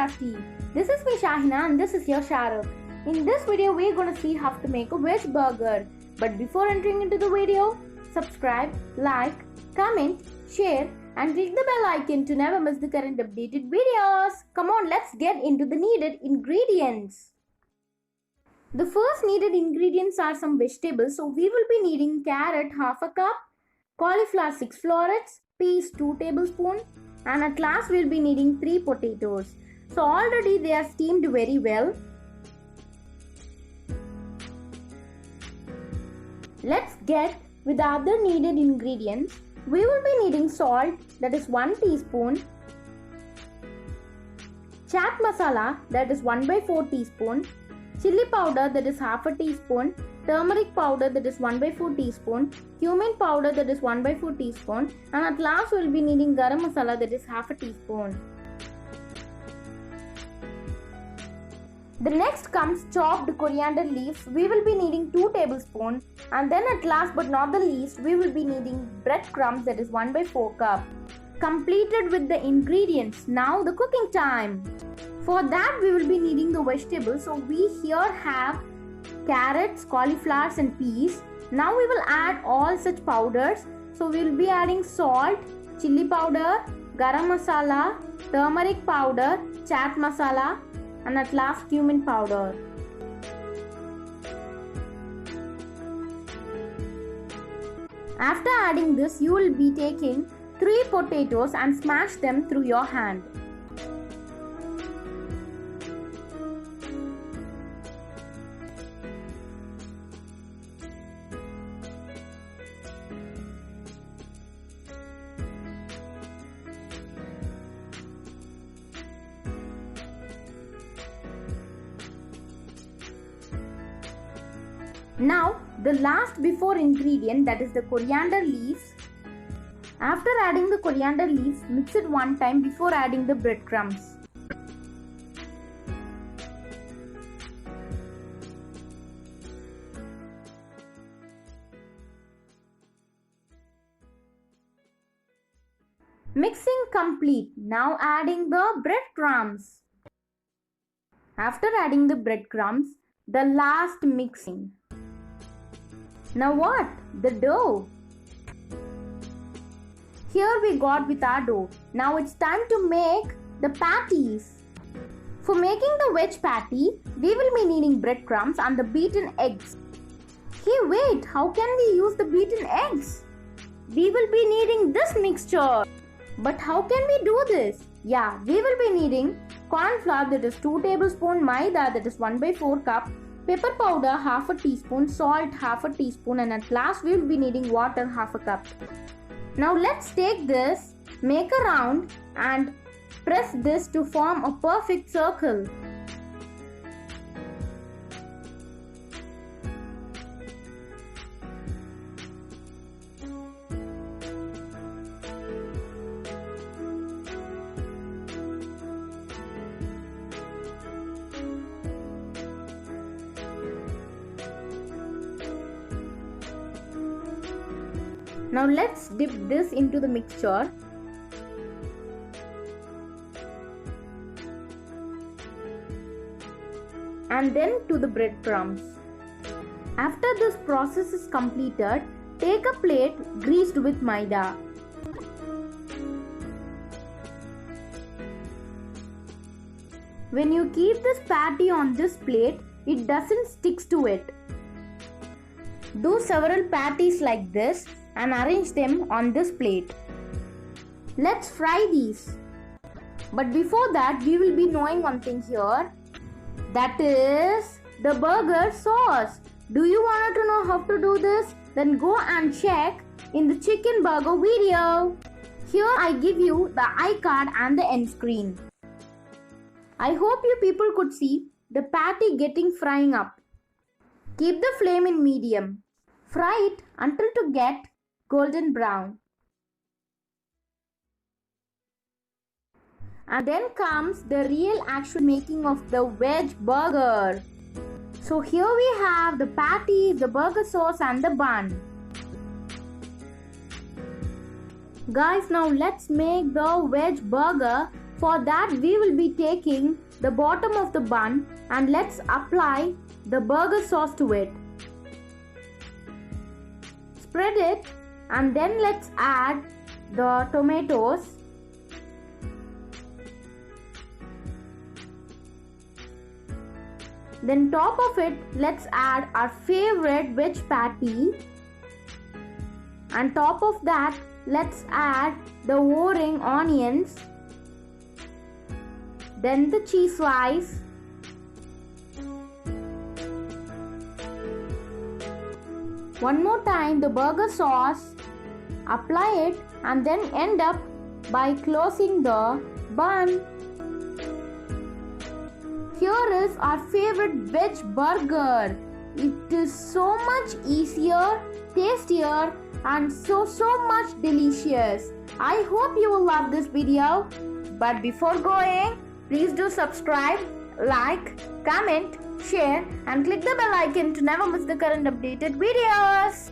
Crafty. This is me Shahina and this is your Shahrukh. In this video we are going to see how to make a veg burger. But before entering into the video, subscribe, like, comment, share and click the bell icon to never miss the current updated videos. Come on, let's get into the needed ingredients. The first needed ingredients are some vegetables. So we will be needing carrot half a cup, cauliflower 6 florets, peas 2 tablespoons, and at last we will be needing 3 potatoes. So already they are steamed very well. Let's get with the other needed ingredients. We will be needing salt, that is 1 teaspoon, chaat masala, that is 1/4 teaspoon, chili powder, that is half a teaspoon, turmeric powder, that is 1/4 teaspoon, cumin powder, that is 1/4 teaspoon, and at last we will be needing garam masala, that is half a teaspoon. The next comes chopped coriander leaves. We will be needing 2 tablespoons, and then at last but not the least we will be needing breadcrumbs, that is 1/4 cup. Completed with the ingredients. Now the cooking time. For that we will be needing the vegetables. So we here have carrots, cauliflowers and peas. Now we will add all such powders. So we will be adding salt, chili powder, garam masala, turmeric powder, chaat masala and at last cumin powder. After adding this, you will be taking 3 potatoes and smash them through your hand. Now the last before ingredient, that is the coriander leaves. After adding the coriander leaves, mix it one time before adding the breadcrumbs. Mixing complete. Now adding the breadcrumbs. After adding the breadcrumbs, the last mixing. Now what? The dough. Here we got with our dough. Now it's time to make the patties. For making the veg patty, we will be needing breadcrumbs and the beaten eggs. Hey wait, how can we use the beaten eggs? We will be needing this mixture. But how can we do this? Yeah, we will be needing corn flour, that is 2 tablespoons, maida, that is 1/4 cup, pepper powder half a teaspoon, salt half a teaspoon, and at last we will be needing water half a cup. Now let's take this, make a round and press this to form a perfect circle. Now let's dip this into the mixture. And then to the breadcrumbs. After this process is completed, take a plate greased with maida. When you keep this patty on this plate, it doesn't stick to it. Do several patties like this and arrange them on this plate. Let's fry these. But before that, we will be knowing one thing here. That is the burger sauce. Do you want to know how to do this? Then go and check in the chicken burger video. Here I give you the iCard and the end screen. I hope you people could see the patty getting frying up. Keep the flame in medium. Fry it until to get golden brown. And then comes the real actual making of the veg burger. So here we have the patty, the burger sauce and the bun. Guys, now let's make the veg burger For that we will be taking the bottom of the bun and let's apply the burger sauce to it. Spread it and then let's add the tomatoes. Then top of it, let's add our favorite veg patty. And top of that, let's add the O-ring onions. Then the cheese slice. One more time the burger sauce. Apply it and then end up by closing the bun. Here is our favorite veg burger. It is so much easier, tastier and so much delicious. I hope you will love this video. But before going, please do subscribe, like, comment, share and click the bell icon to never miss the current updated videos.